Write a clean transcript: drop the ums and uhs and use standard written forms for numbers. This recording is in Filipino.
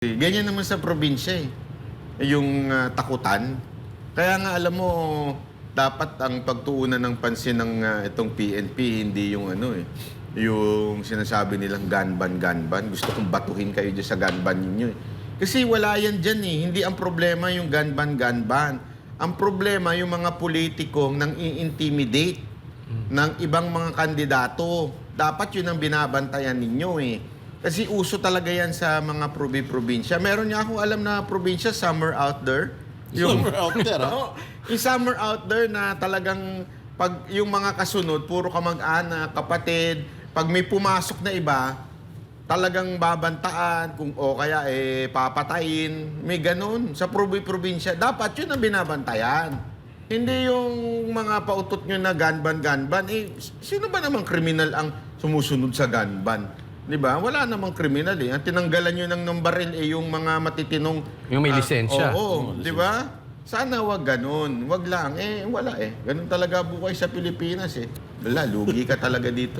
Ganyan naman sa probinsya eh. Yung takutan. Kaya nga alam mo, dapat ang pagtuunan ng pansin ng itong PNP, hindi yung ano eh. Yung sinasabi nilang gun ban. Gusto kong batuhin kayo dyan sa gun ban ninyo eh. Kasi wala yan dyan eh. Hindi ang problema yung gun ban. Ang problema yung mga politikong nang i-intimidate ng ibang mga kandidato. Dapat yun ang binabantayan ninyo eh. Kasi uso talaga yan sa mga probinsya. Meron niya akong alam na probinsya, somewhere out there. Somewhere out there, ha? Oo, yung summer out there na talagang pag yung mga kasunod, puro kamag-anak, kapatid, pag may pumasok na iba, talagang babantaan kung o kaya papatayin. May ganun. Sa probinsya, dapat yun ang binabantayan. Hindi yung mga pautot nyo na gun ban. Sino ba namang kriminal ang sumusunod sa gun ban? Di ba? Wala namang kriminal eh. Ang tinanggalan nyo ng baril yung mga matitinong... Yung may lisensya. Oo, di ba? Sana wag ganun. Wag lang. Wala eh. Ganun talaga buhay sa Pilipinas eh. Wala, lugi ka talaga dito eh.